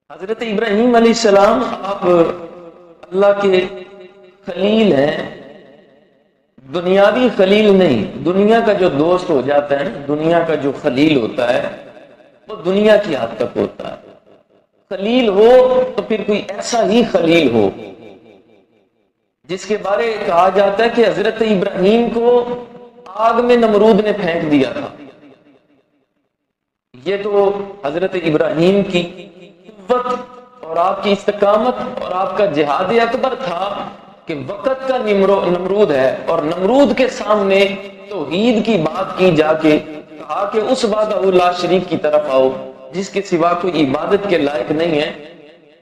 حضرت ابراہیم علیہ السلام آپ اللہ کے خلیل ہیں، دنیاوی خلیل نہیں، دنیا کا جو دوست ہو جاتا ہے، دنیا کا جو خلیل ہوتا ہے وہ دنیا کی حد تک ہوتا ہے۔ خلیل ہو تو پھر کوئی ایسا ہی خلیل ہو جس کے بارے کہا جاتا ہے کہ حضرت ابراہیم کو آگ میں نمرود نے پھینک دیا تھا۔ یہ تو حضرت ابراہیم کی قوت اور آپ کی استقامت اور آپ کا جہاد اکبر تھا کہ وقت کا نمرود ہے، اور نمرود کے سامنے توحید کی بات کی جا کے کہا کہ اس وحدہ لا شریک کی طرف آؤ جس کے سوا کوئی عبادت کے لائق نہیں ہے،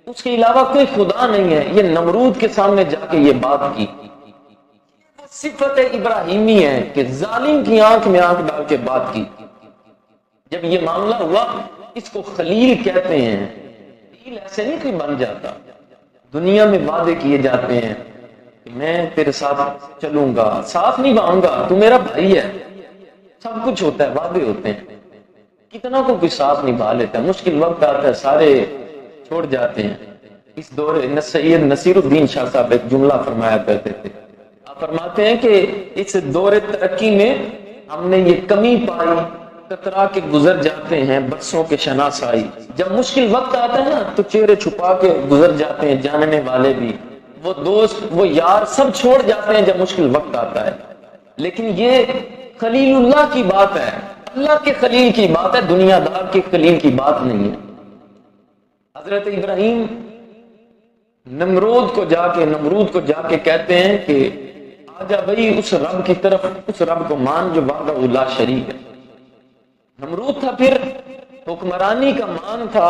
اس کے علاوہ کوئی خدا نہیں ہے۔ یہ نمرود کے سامنے جا کے یہ بات کی، صفت ابراہیمی ہے کہ ظالم کی آنکھ میں آنکھ ڈال کے بات کی۔ جب یہ معاملہ ہوا، اس کو خلیل کہتے ہیں۔ خلیل ایسے نہیں کوئی بن جاتا، دنیا میں وعدے کیے جاتے ہیں کہ میں تیرے ساتھ چلوں گا، ساتھ نہیں باؤں گا، تو میرا بھائی ہے، سب کچھ ہوتا ہے، وعدے ہوتے ہیں، کتنا کو کوئی ساتھ نبھا لیتا ہے، مشکل وقت آتا ہے سارے چھوڑ جاتے ہیں۔ اس دور سید نصیر الدین شاہ صاحب ایک جملہ فرمایا کرتے تھے، آپ فرماتے ہیں کہ اس دور ترقی میں ہم نے یہ کمی پائی، کترا کے گزر جاتے ہیں برسوں کے شناسائی۔ جب مشکل وقت آتا ہے نا تو چہرے چھپا کے گزر جاتے ہیں جاننے والے بھی، وہ دوست وہ یار سب چھوڑ جاتے ہیں جب مشکل وقت آتا ہے۔ لیکن یہ خلیل اللہ کی بات ہے، اللہ کے خلیل کی بات ہے، دنیا دار کے خلیل کی بات نہیں ہے۔ حضرت ابراہیم نمرود کو جا کے کہتے ہیں کہ آجا بھائی اس رب کی طرف، اس رب کو مان جو وحدہ لا شریک ہے۔ نمرود تھا، پھر حکمرانی کا مان تھا،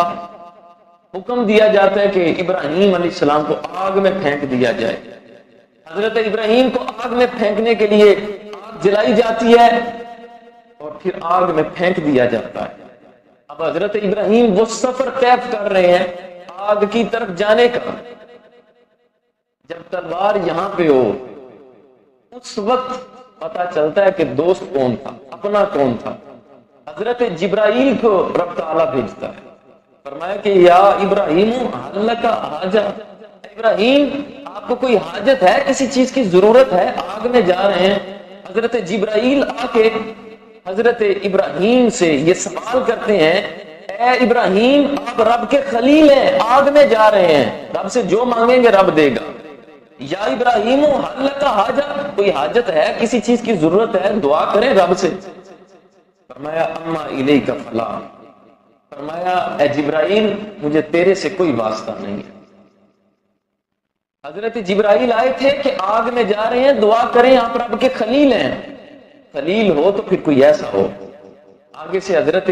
حکم دیا جاتا ہے کہ ابراہیم علیہ السلام کو آگ میں پھینک دیا جائے۔ حضرت ابراہیم کو آگ میں پھینکنے کے لیے آگ جلائی جاتی ہے اور پھر آگ میں پھینک دیا جاتا ہے۔ اب حضرت ابراہیم وہ سفر طے کر رہے ہیں آگ کی طرف جانے کا۔ جب تلوار یہاں پہ ہو اس وقت پتا چلتا ہے کہ دوست کون تھا، اپنا کون تھا۔ حضرت جبرائیل کو رب تعالیٰ بھیجتا ہے، فرمایا کہ یا ابراہیم حلک حاجت، ابراہیم آپ کو کوئی حاجت ہے، کسی چیز کی ضرورت ہے، آگ میں جا رہے ہیں۔ حضرت جبرائیل آ کے حضرت ابراہیم سے یہ سوال کرتے ہیں، اے ابراہیم آپ رب کے خلیل ہیں، آگ میں جا رہے ہیں، رب سے جو مانگیں گے رب دے گا۔ یا ابراہیم حلک حاجت، کوئی حاجت ہے، کسی چیز کی ضرورت ہے، دعا کریں رب سے۔ فرمایا اما الیک فلا، فرمایا اے جبرائیل مجھے تیرے سے کوئی واسطہ نہیں ہے۔ حضرت جبرائیل آئے تھے کہ آگ میں جا رہے ہیں، دعا کریں آپ رب کے خلیل ہیں، خلیل ہو تو پھر کوئی ایسا ہو۔ آگے سے حضرت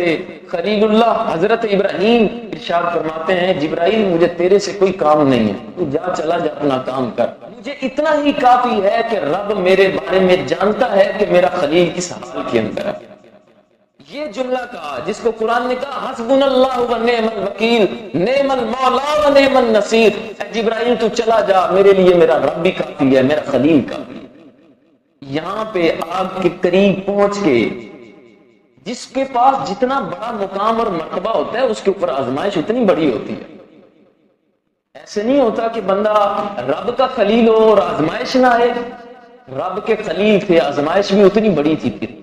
خلیل اللہ حضرت ابراہیم ارشاد فرماتے ہیں جبرائیل مجھے تیرے سے کوئی کام نہیں ہے، تو جا چلا جا اپنا کام کر، مجھے اتنا ہی کافی ہے کہ رب میرے بارے میں جانتا ہے کہ میرا خلیل کس حال کے اندر ہے۔ یہ جملہ کہا جس کو قرآن نے کہا حسبنا اللہ و نعم الوکیل نعم المولا و نعم النصیر، اے جبرائیل تو چلا جا، میرے لیے میرا رب بھی کافی ہے، میرا خلیل کافی ہے۔ یہاں پہ آگ کے قریب پہنچ کے جس کے پاس جتنا بڑا مقام اور مرتبہ ہوتا ہے اس کے اوپر آزمائش اتنی بڑی ہوتی ہے۔ ایسے نہیں ہوتا کہ بندہ رب کا خلیل ہو اور آزمائش نہ آئے، رب کے خلیل تھے، آزمائش بھی اتنی بڑی تھی۔ پھر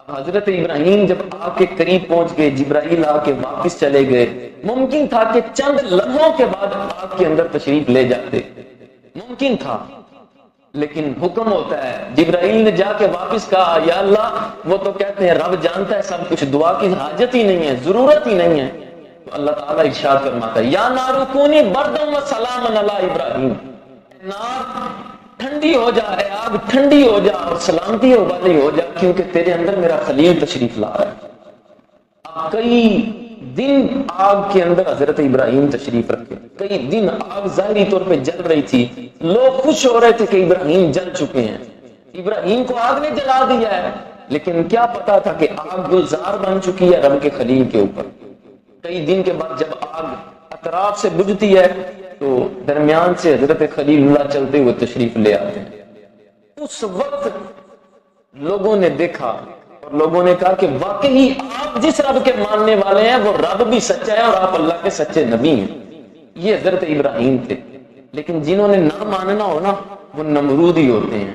حضرت ابراہیم جب آگ کے قریب پہنچ گئے، جبرائیل آ کے واپس چلے گئے، ممکن تھا کہ چند لمحوں کے بعد آگ کے اندر تشریف لے جاتے، ممکن تھا، لیکن حکم ہوتا ہے۔ جبرائیل نے جا کے واپس کہا یا اللہ وہ تو کہتے ہیں رب جانتا ہے سب کچھ، دعا کی حاجت ہی نہیں ہے، ضرورت ہی نہیں ہے۔ تو اللہ تعالیٰ ارشاد فرماتا ہے یا نار کونی بردم و سلام علی ابراہیم، نار ٹھنڈی ہو جا، اے آگ ٹھنڈی ہو جا اور سلامتی والی ہو جا، کیونکہ تیرے اندر میرا خلیل تشریف لا رہا ہے۔ اب کئی دن آگ کے اندر حضرت ابراہیم تشریف رکھے، کئی دن آگ ظاہری طور پہ جل رہی تھی، لوگ خوش ہو رہے تھے کہ ابراہیم جل چکے ہیں، ابراہیم کو آگ نے جلا دیا ہے، لیکن کیا پتا تھا کہ آگ گلزار بن چکی ہے رب کے خلیل کے اوپر۔ کئی دن کے بعد جب آگ اطراف سے بجھتی ہے تو درمیان سے حضرت خلیل اللہ چلتے ہوئے تشریف لے آتے ہیں۔ اس وقت لوگوں نے دیکھا اور لوگوں نے کہا کہ واقعی آپ جس رب کے ماننے والے ہیں وہ رب بھی سچا ہے اور آپ اللہ کے سچے نبی ہیں. یہ حضرت ابراہیم تھے. لیکن جنہوں نے نہ ماننا ہو نا وہ نمرود ہی ہوتے ہیں.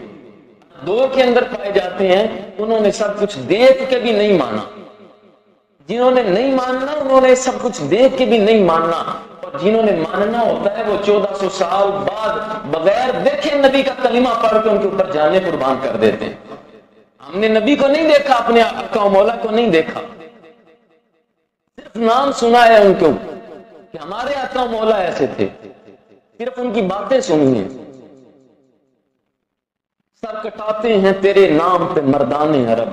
دو کے اندر پائے جاتے ہیں. انہوں نے سب کچھ دیکھ کے بھی نہیں مانا. جنہوں نے نہیں ماننا انہوں نے سب کچھ دیکھ کے بھی نہیں ماننا. اور جنہوں نے ماننا ہوتا ہے وہ 1400 سال بعد بغیر دیکھے نبی کا کلمہ پڑھ کے ان کے اوپر جانیں قربان کر دیتے ہیں. ہم نے نبی کو نہیں دیکھا, اپنے آقا و مولا کو نہیں دیکھا, صرف نام سنا ہے ان کو کہ ہمارے آقا و مولا ایسے تھے, صرف ان کی باتیں سنی ہیں. سر کٹاتے ہیں تیرے نام پہ مردان عرب.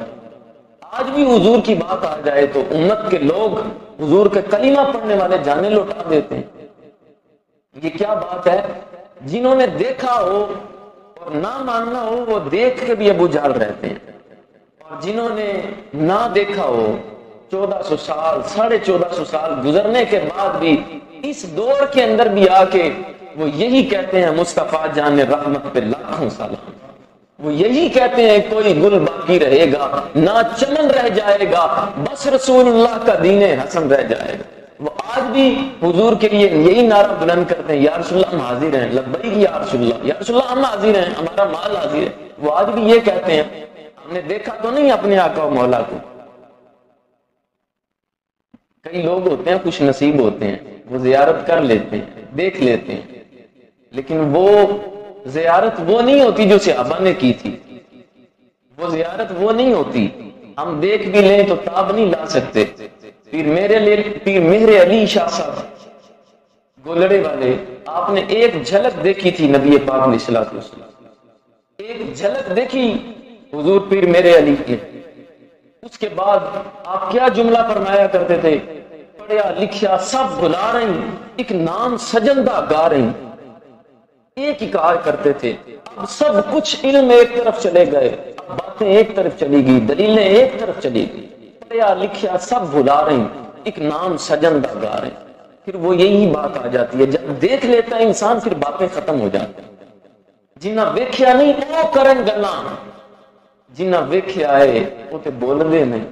آج بھی حضور کی بات آ جائے تو امت کے لوگ حضور کے کلمہ پڑھنے والے جانے لوٹا دیتے ہیں. یہ کیا بات ہے؟ جنہوں نے دیکھا ہو اور نہ ماننا ہو وہ دیکھ کے بھی ابو جہل رہتے ہیں, اور جنہوں نے نہ دیکھا ہو 1400 سال 1450 سال گزرنے کے بعد بھی اس دور کے اندر بھی آ کے وہ یہی کہتے ہیں مصطفیٰ جان رحمت پہ لاکھوں سلام. وہ یہی کہتے ہیں کوئی گل باقی رہے گا نہ چمن رہ جائے گا, بس رسول اللہ کا دین حسن رہ جائے گا. وہ آج بھی حضور کے لیے یہی نعرہ بلند کرتے ہیں, یا رسول اللہ ہم حاضر ہیں, لبیک یا رسول اللہ, یا رسول اللہ ہم حاضر ہیں, ہمارا مال حاضر ہے. وہ آج بھی یہ کہتے ہیں. ہم نے دیکھا تو نہیں اپنے آقا و مولا کو. کئی لوگ ہوتے ہیں خوش نصیب ہوتے ہیں, وہ زیارت کر لیتے ہیں, دیکھ لیتے ہیں, لیکن وہ زیارت وہ نہیں ہوتی جو صحابہ نے کی تھی. وہ زیارت وہ نہیں ہوتی. ہم دیکھ بھی لیں تو تاب نہیں لا سکتے. پیر مہر علی شاہ صاحب گولڑے والے, آپ نے ایک جھلک دیکھی تھی نبی پاک علیہ الصلوۃ والسلام, ایک جھلک دیکھی حضور پیر مہر علی کی. اس کے بعد آپ کیا جملہ فرمایا کرتے تھے, پڑھیا لکھیا سب بھلا رہی, ایک نام سجندہ گا رہی. ایک ہی کہا کرتے تھے. اب سب کچھ علم ایک طرف چلے گئے, باتیں ایک طرف چلی گئی, دلیلیں ایک طرف چلی گئی. پڑھیا لکھیا سب بھلا رہی, ایک نام سجندہ گا رہی. پھر وہ یہی بات آ جاتی ہے, جب دیکھ لیتا ہے انسان پھر باتیں ختم ہو جاتی ہیں. جنہ ویکھیا نہیں وہ کرن گلاں, جنہ ویکھیا ہے وہ تے بول دے نہیں.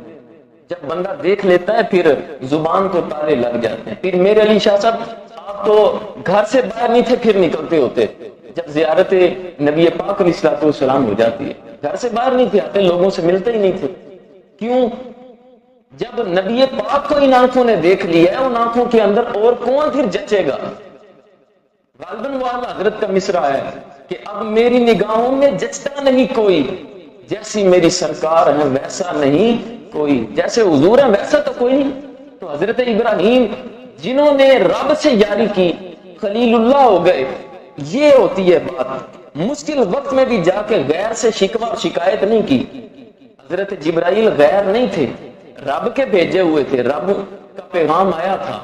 جب بندہ دیکھ لیتا ہے پھر زبان کو تالے لگ جاتے ہیں. پھر میرے علی شاہ صاحب آپ تو گھر سے باہر نہیں تھے پھر نکلتے ہوتے جب زیارت نبی پاک علیہ الصلوۃ والسلام ہو جاتی ہے. گھر سے باہر نہیں تھے آتے, لوگوں سے ملتے ہی نہیں تھے. کیوں؟ جب نبی پاک کو ان آنکھوں نے دیکھ لیا ہے, ان آنکھوں کے اندر اور کون پھر جچے گا. غالباً والا حضرت کا مصرع ہے کہ اب میری نگاہوں میں جچتا نہیں کوئی, جیسی میری سرکار ہے ویسا نہیں کوئی. جیسے حضور ہے ویسا تو کوئی نہیں. تو حضرت ابراہیم جنہوں نے رب سے یاری کی خلیل اللہ ہو گئے. یہ ہوتی ہے بات. مشکل وقت میں بھی جا کے غیر سے شکوہ شکایت نہیں کی. حضرت جبرائیل غیر نہیں تھے, رب کے بھیجے ہوئے تھے, رب کا پیغام آیا تھا,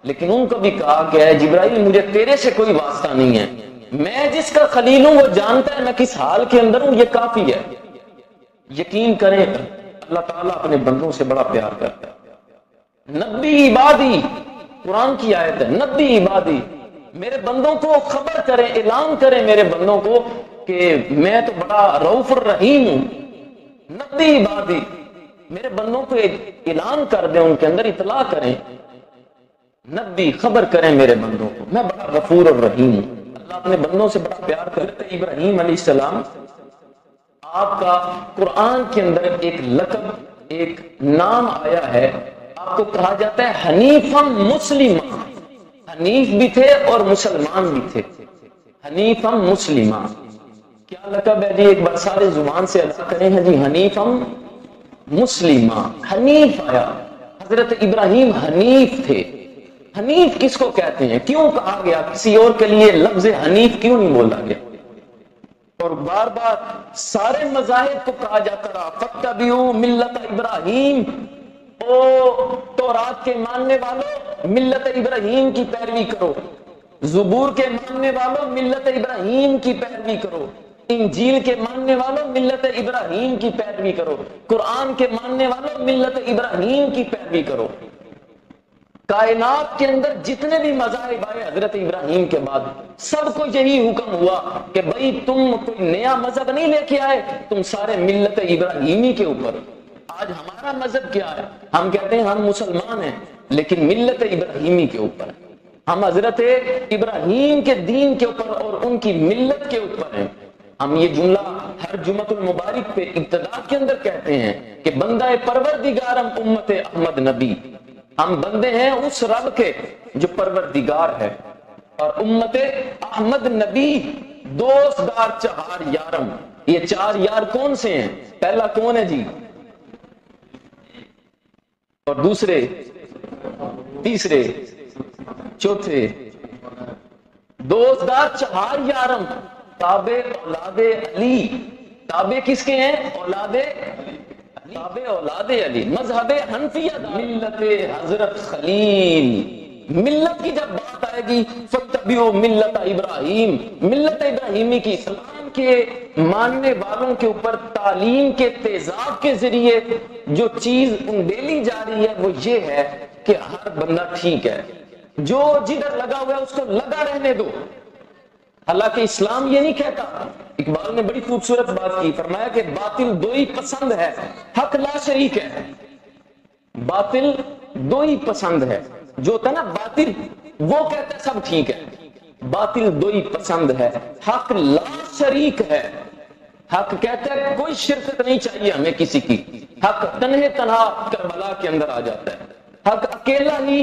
لیکن ان کو بھی کہا کہ اے جبرائیل مجھے تیرے سے کوئی واسطہ نہیں ہے, میں جس کا خلیل ہوں وہ جانتا ہے میں کس حال کے اندر ہوں, یہ کافی ہے. یقین کریں اللہ تعالیٰ اپنے بندوں سے بڑا پیار کرتا ہے. نبی عبادی قرآن کی آیت ہے, نبی عبادی میرے بندوں کو خبر کریں, اعلان کریں میرے بندوں کو کہ میں تو بڑا رؤوف الرحیم ہوں. نبی عبادی میرے بندوں کو اعلان کر دیں, ان کے اندر اطلاع کریں, نبی خبر کریں میرے بندوں کو میں بڑا غفور الرحیم ہوں. اللہ اپنے بندوں سے بڑا پیار کرتے. ابراہیم علیہ السلام آپ کا قرآن کے اندر ایک لقب ایک نام آیا ہے, آپ کو کہا جاتا ہے حنیفم مسلمہ. حنیف بھی تھے اور مسلمان بھی تھے. حنیفم مسلمہ کیا لقب ہے جی؟ ایک بار سارے زبان سے ادا کریں ہیں جی, حنیفم مسلمہ. حنیف آیا, حضرت ابراہیم حنیف تھے. حنیف کس کو کہتے ہیں, کیوں کہا گیا, کسی اور کے لیے لفظ حنیف کیوں نہیں بولا گیا؟ اور بار بار سارے مذاہب کو کہا جاتا رہا فَاتَّبِعُوا مِلَّتَ ابراہیم, او تورات کے ماننے والوں ملت ابراہیم کی پیروی کرو, زبور کے ماننے والوں ملت ابراہیم کی پیروی کرو, انجیل کے ماننے والوں ملت ابراہیم کی پیروی کرو, قرآن کے ماننے والوں ملت ابراہیم کی پیروی کرو. کائنات کے اندر جتنے بھی مذاہب آئے حضرت ابراہیم کے بعد سب کو یہی حکم ہوا کہ بھائی تم کوئی نیا مذہب نہیں لے کے آئے, تم سارے ملت ابراہیمی کے اوپر. آج ہمارا مذہب کیا ہے؟ ہم کہتے ہیں ہم مسلمان ہیں لیکن ملت ابراہیمی کے اوپر ہیں، ہم حضرت ابراہیم کے دین کے اوپر اور ان کی ملت کے اوپر ہیں۔ ہم یہ جملہ ہر جمعۃ المبارک پہ ابتدا کے اندر کہتے ہیں کہ بندہ پروردگارم امت احمد نبی، ہم بندے ہیں اس رب کے جو پروردگار ہے، اور امت احمد نبی دوستدار چہار یارم۔ یہ چار یار کون سے ہیں؟ پہلا کون ہے جی؟ اور دوسرے، تیسرے، چوتھے؟ دوستدار چہار یارم، تابع اولاد علی۔ تابع کس کے ہیں؟ اولاد تابع اولاد علی۔ مذہب حنفیہ ملت حضرت خلیل۔ ملت کی جب بات آئے گی فاتبعوا ملت ابراہیم، ملت ابراہیمی کی اسلام کے ماننے والوں کے اوپر تعلیم کے تیزاب کے ذریعے جو چیز انڈیلی جا رہی ہے وہ یہ ہے کہ ہر بندہ ٹھیک ہے، جو جدھر لگا ہوا ہے اس کو لگا رہنے دو۔ حالانکہ اسلام یہ نہیں کہتا، اقبال نے بڑی خوبصورت بات کی، فرمایا کہ باطل دو ہی پسند ہے، حق لا شریک ہے۔ باطل دو ہی پسند ہے، جو ہوتا ہے نا باطل وہ کہتا ہے سب ٹھیک ہے، باطل دو ہی پسند ہے، حق لا شریک ہے۔ حق کہتا ہے کوئی شرکت نہیں چاہیے ہمیں کسی کی، حق تنہے تنہا کربلا کے اندر آ جاتا ہے، حق اکیلا ہی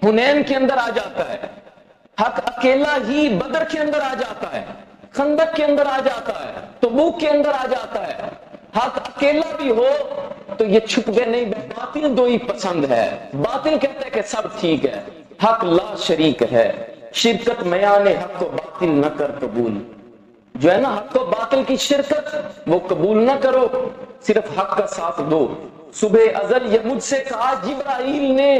حنین کے اندر آ جاتا ہے، حق اکیلا ہی بدر کے اندر آ جاتا ہے، خندق کے اندر آ جاتا ہے، تبوک کے اندر آ جاتا ہے۔ حق اکیلا بھی ہو تو یہ چھپ گئے نہیں، باطل دو ہی پسند ہے۔ باطل کہتا ہے کہ سب ٹھیک ہے، حق لا شریک ہے، شرکت میان حق کو باطل نہ کر قبول۔ جو ہے نا حق و باطل کی شرکت وہ قبول نہ کرو، صرف حق کا ساتھ دو۔ صبح ازل یہ مجھ سے کہا جبرائیل نے،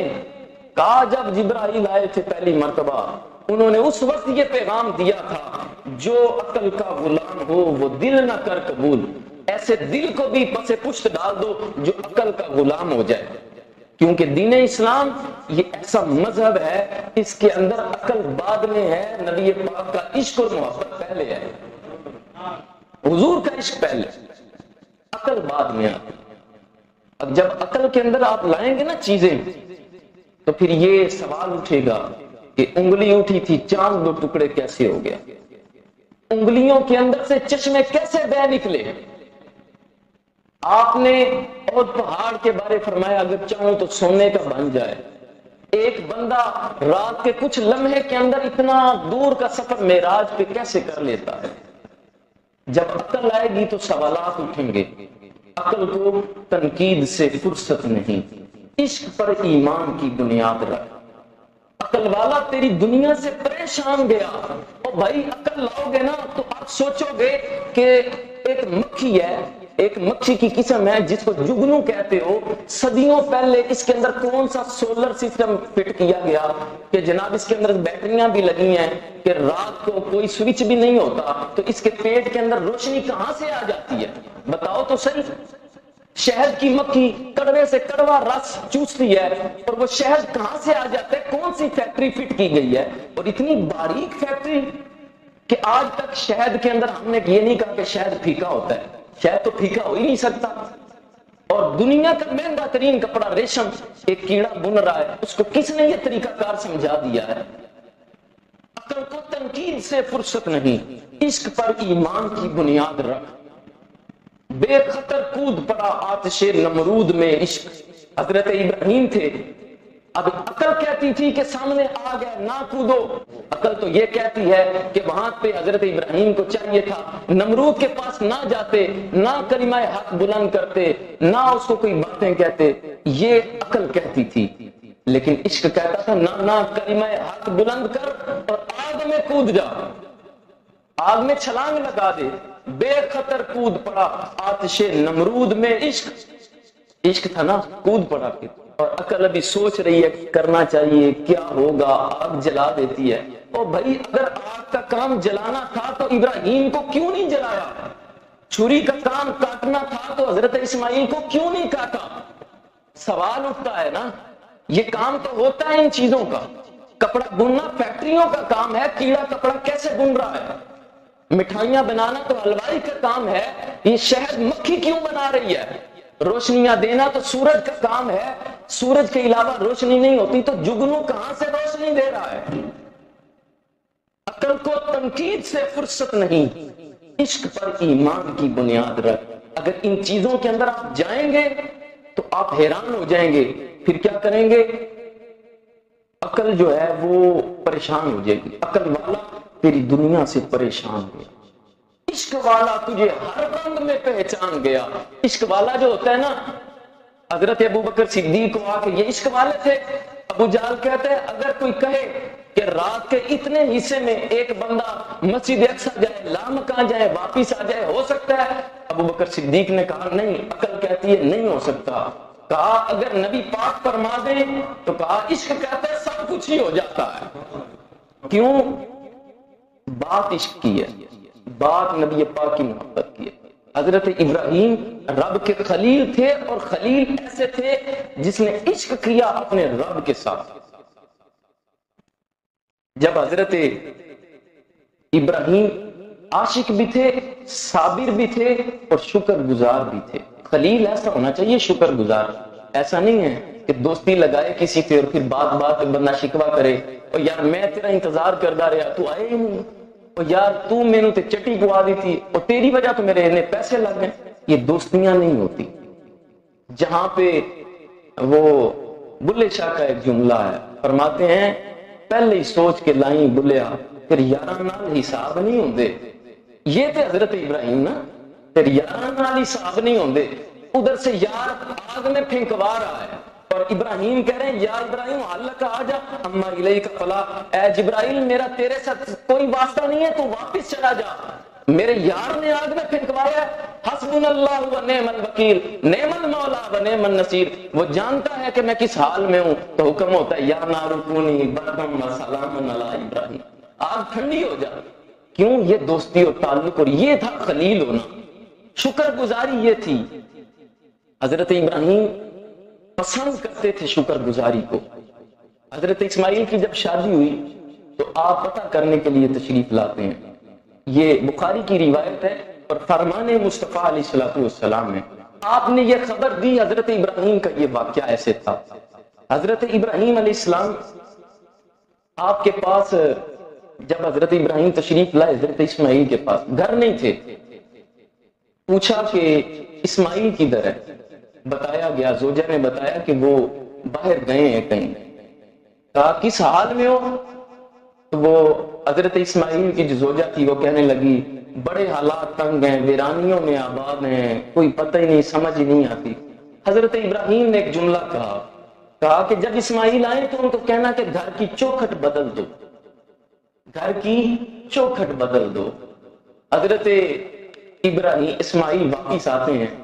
کہا جب جبرائیل آئے تھے پہلی مرتبہ، انہوں نے اس وقت یہ پیغام دیا تھا جو عقل کا غلام ہو وہ دل نہ کر قبول۔ ایسے دل کو بھی پس پشت ڈال دو جو عقل کا غلام ہو جائے، کیونکہ دین اسلام یہ ایسا مذہب ہے اس کے اندر عقل بعد میں ہے، نبی پاک کا عشق اور محبت پہلے ہے، حضور کا عشق پہلے، عقل بعد میں آتی۔ اب جب عقل کے اندر آپ لائیں گے نا چیزیں تو پھر یہ سوال اٹھے گا کہ انگلی اٹھی تھی چاند دو ٹکڑے کیسے ہو گیا، انگلیوں کے اندر سے چشمے کیسے بہ نکلے۔ آپ نے اور پہاڑ کے بارے فرمایا اگر چاہوں تو سونے کا بن جائے۔ ایک بندہ رات کے کچھ لمحے کے اندر اتنا دور کا سفر معراج پہ کیسے کر لیتا ہے؟ جب عقل آئے گی تو سوالات اٹھیں گے۔ عقل کو تنقید سے فرصت نہیں، عشق پر ایمان کی بنیاد رکھ۔ عقل والا تیری دنیا سے پریشان گیا، اور بھائی عقل لاؤ گے نا تو آپ سوچو گے کہ ایک مکھی ہے، ایک مکھی کی قسم ہے جس کو جگنو کہتے ہو، صدیوں پہلے اس کے اندر کون سا سولر سسٹم فٹ کیا گیا کہ جناب اس کے اندر بیٹریاں بھی لگی ہیں کہ رات کو کوئی سوئچ بھی نہیں ہوتا تو اس کے پیٹ کے اندر روشنی کہاں سے آ جاتی ہے؟ بتاؤ تو صحیح۔ شہد کی مکھی کڑوے سے کڑوا رس چوستی ہے اور وہ شہد کہاں سے آ جاتا ہے؟ کون سی فیکٹری فٹ کی گئی ہے؟ اور اتنی باریک فیکٹری کہ آج تک شہد کے اندر ہم نے یہ نہیں کہا کہ شہد پھیکا ہوتا ہے، شہد تو پھیکا ہو ہی نہیں سکتا۔ اور دنیا کا مہنگا ترین کپڑا ریشم ایک کیڑا بن رہا ہے، اس کو کس نے یہ طریقہ کار سمجھا دیا ہے؟ عقل کو تنقید سے فرصت نہیں، عشق پر ایمان کی بنیاد رکھ۔ بے خطر کود پڑا آتش نمرود میں عشق، حضرت ابراہیم تھے، اب عقل کہتی تھی کہ سامنے آ گیا نہ کودو، عقل تو یہ کہتی ہے کہ وہاں پہ حضرت ابراہیم کو چاہیے تھا نمرود کے پاس نہ جاتے، نہ کلمہ حق بلند کرتے، نہ اس کو کوئی باتیں کہتے، یہ عقل کہتی تھی۔ لیکن عشق کہتا تھا نہ کلمہ حق بلند کر اور آگ میں کود جا، آگ میں چھلانگ لگا دے۔ بے خطر کود پڑا آتش نمرود میں عشق، عشق تھا نا، کود پڑا پھر۔ اور عقل ابھی سوچ رہی ہے کرنا چاہیے کیا ہوگا، آگ جلا دیتی ہے۔ او بھائی اگر آگ کا کام جلانا تھا تو ابراہیم کو کیوں نہیں جلایا؟ چھری کا کام کاٹنا تھا تو حضرت اسماعیل کو کیوں نہیں کاٹا؟ سوال اٹھتا ہے نا، یہ کام تو ہوتا ہے ان چیزوں کا۔ کپڑا بننا فیکٹریوں کا کام ہے، کیڑا کپڑا کیسے بن رہا ہے؟ مٹھائیاں بنانا تو حلوائی کا کام ہے، یہ شہد مکھی کیوں بنا رہی ہے؟ روشنیاں دینا تو سورج کا کام ہے، سورج کے علاوہ روشنی نہیں ہوتی، تو جگنو کہاں سے روشنی دے رہا ہے؟ عقل کو تنقید سے فرصت نہیں، عشق پر ایمان کی بنیاد رکھ۔ اگر ان چیزوں کے اندر آپ جائیں گے تو آپ حیران ہو جائیں گے، پھر کیا کریں گے؟ عقل جو ہے وہ پریشان ہو جائے گی، عقل والا تیری دنیا سے پریشان ہو، عشق والا تجھے ہر رنگ میں پہچان گیا۔ عشق والا جو ہوتا ہے نا، حضرت ابو بکر صدیق کو آ کے یہ عشق والے تھے، ابو جہل کہتے ہیں اگر کوئی کہے کہ رات کے اتنے حصے میں ایک بندہ مسجد اقصی جائے، لامکاں جائے، واپس آ جائے، ہو سکتا ہے؟ ابو بکر صدیق نے کہا نہیں، عقل کہتی ہے نہیں ہو سکتا۔ کہا اگر نبی پاک فرما دیں تو کہا عشق کہتا ہے سب کچھ ہی ہو جاتا ہے۔ کیوں؟ بات عشق کی ہے، بات نبی پاک کی محبت کی ہے۔ حضرت ابراہیم رب کے خلیل تھے، اور خلیل ایسے تھے جس نے عشق کیا اپنے رب کے ساتھ۔ جب حضرت ابراہیم عاشق بھی تھے، صابر بھی تھے، اور شکر گزار بھی تھے۔ خلیل ایسا ہونا چاہیے، شکر گزار۔ ایسا نہیں ہے کہ دوستی لگائے کسی سے اور پھر بات بات پہ بندہ شکوہ کرے، اور یار میں تیرا انتظار کردا رہا تو آئے ہی نہیں، اور یار تو مینوں تے چٹی گوا دی تھی اور تیری وجہ تو میرے اتنے پیسے لگ گئے۔ یہ دوستیاں نہیں ہوتی۔ جہاں پہ وہ بلے شاہ کا ایک جملہ ہے، فرماتے ہیں پہلے ہی سوچ کے لائیں بلیا پھر یاراں نال حساب نہیں ہوندے۔ یہ تھے حضرت ابراہیم نا، پھر یاراں نال حساب نہیں ہوندے۔ ادھر سے یار آگ میں پھینکوا رہا ہے، اور ابراہیم کہہ رہے ہیں یا ابراہیم حلک آ جا اما الیک فلا، اے جبرائیل میرا تیرے ساتھ کوئی واسطہ نہیں ہے، تو واپس چلا جا، میرے یار نے آگ میں پھینکوایا۔ حسبنا اللہ و نعم الوکیل، نعم المولا و نعم النصیر۔ وہ جانتا ہے کہ میں کس حال میں ہوں، تو حکم ہوتا ہے یا نار کونی بردم و سلام علی ابراہیم، آگ ٹھنڈی ہو جا۔ کیوں؟ یہ دوستی اور تعلق، اور یہ تھا خلیل ہونا، شکر گزاری یہ تھی۔ حضرت ابراہیم پسند کرتے تھے شکر گزاری کو۔ حضرت اسماعیل کی جب شادی ہوئی تو آپ پتہ کرنے کے لیے تشریف لاتے ہیں، یہ بخاری کی روایت ہے اور فرمان مصطفیٰ علیہ السلام ہے۔ آپ نے یہ خبر دی حضرت ابراہیم کا یہ واقعہ ایسے تھا۔ حضرت ابراہیم علیہ السلام آپ کے پاس، جب حضرت ابراہیم تشریف لائے حضرت اسماعیل کے پاس، گھر نہیں تھے، پوچھا کہ اسماعیل کدھر ہے؟ بتایا گیا، زوجہ نے بتایا کہ وہ باہر گئے ہیں کہیں۔ کہا کس حال میں ہو؟ تو وہ حضرت اسماعیل کی جو زوجہ تھی وہ کہنے لگی بڑے حالات تنگ ہیں، ویرانیوں میں آباد ہیں، کوئی پتہ ہی نہیں، سمجھ ہی نہیں آتی۔ حضرت ابراہیم نے ایک جملہ کہا کہ جب اسماعیل آئے تو ان کو کہنا کہ گھر کی چوکھٹ بدل دو، گھر کی چوکھٹ بدل دو۔ حضرت ابراہیم اسماعیل واپس آتے ہیں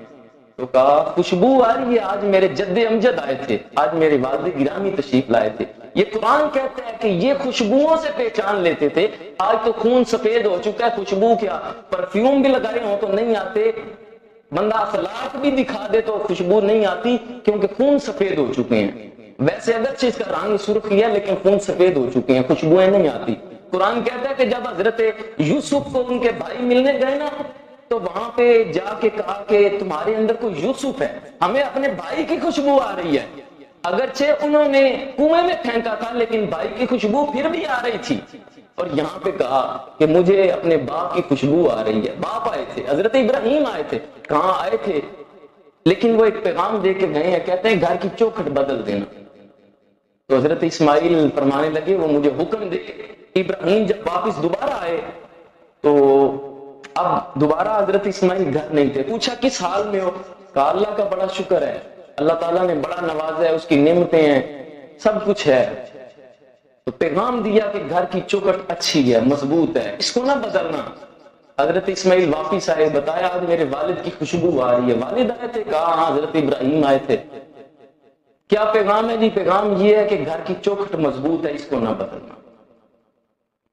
تو کہا خوشبو آ رہی ہے، آج میرے جد امجد آئے تھے، آج میرے والد گرامی تشریف لائے تھے۔ یہ قرآن کہتا ہے کہ یہ خوشبوؤں سے پہچان لیتے تھے۔ آج تو خون سفید ہو چکا ہے، خوشبو کیا، پرفیوم بھی لگائے ہوں تو نہیں آتے، بندہ اخلاق بھی دکھا دے تو خوشبو نہیں آتی، کیونکہ خون سفید ہو چکے ہیں۔ ویسے اگرچہ اس کا رنگ سرخ ہے لیکن خون سفید ہو چکے ہیں، خوشبوئیں نہیں آتی۔ قرآن کہتا ہے کہ جب حضرت یوسف کو ان کے بھائی ملنے گئے نا تو وہاں پہ جا کے کہا کہ تمہارے اندر کوئی یوسف ہے، ہمیں اپنے بھائی کی خوشبو آ رہی ہے۔ اگرچہ انہوں نے کنویں میں پھینکا تھا لیکن بھائی کی خوشبو پھر بھی آ رہی تھی۔ اور یہاں پہ کہا کہ مجھے اپنے باپ کی خوشبو آ رہی ہے۔ باپ آئے تھے، حضرت ابراہیم آئے تھے، کہاں آئے تھے، لیکن وہ ایک پیغام دے کے گئے ہیں، کہتے ہیں گھر کی چوکھٹ بدل دینا۔ تو حضرت اسماعیل فرمانے لگے وہ مجھے حکم دے۔ ابراہیم جب واپس دوبارہ آئے تو اب دوبارہ حضرت اسماعیل گھر نہیں تھے۔ پوچھا کس حال میں ہو؟ کہا اللہ کا بڑا شکر ہے، اللہ تعالیٰ نے بڑا نوازا ہے، اس کی نعمتیں ہیں، سب کچھ ہے۔ تو پیغام دیا کہ گھر کی چوکھٹ اچھی ہے، مضبوط ہے، اس کو نہ بدلنا۔ حضرت اسماعیل واپس آئے، بتایا آج میرے والد کی خوشبو آ رہی ہے۔ والد آئے تھے؟ کہا ہاں حضرت ابراہیم آئے تھے۔ کیا پیغام ہے؟ جی پیغام یہ ہے کہ گھر کی چوکھٹ مضبوط ہے، اس کو نہ بدلنا۔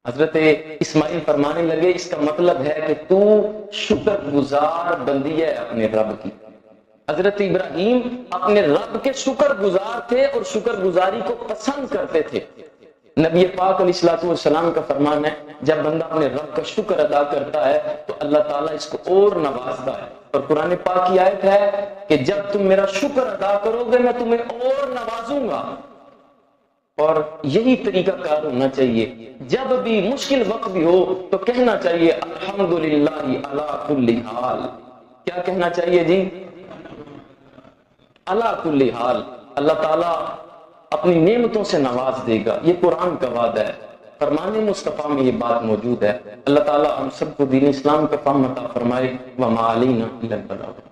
حضرت اسماعیل فرمانے لگے اس کا مطلب ہے کہ تو شکر گزار بندی ہے اپنے رب کی۔ حضرت ابراہیم اپنے رب کے شکر گزار تھے اور شکر گزاری کو پسند کرتے تھے۔ نبی پاک علیہ الصلوۃ والسلام کا فرمان ہے جب بندہ اپنے رب کا شکر ادا کرتا ہے تو اللہ تعالیٰ اس کو اور نوازتا ہے. اور قرآن پاک کی آیت ہے کہ جب تم میرا شکر ادا کرو گے میں تمہیں اور نوازوں گا. اور یہی طریقہ کار ہونا چاہیے. جب بھی مشکل وقت بھی ہو تو کہنا چاہیے الحمدللہ علی کل حال. کیا کہنا چاہیے جی؟ علی کل حال. اللہ تعالیٰ اپنی نعمتوں سے نواز دے گا. یہ قرآن کا وعدہ ہے. فرمان مصطفیٰ میں یہ بات موجود ہے. اللہ تعالیٰ ہم سب کو دین اسلام کا فہم عطا فرمائے. وما علینا الا البلاغ.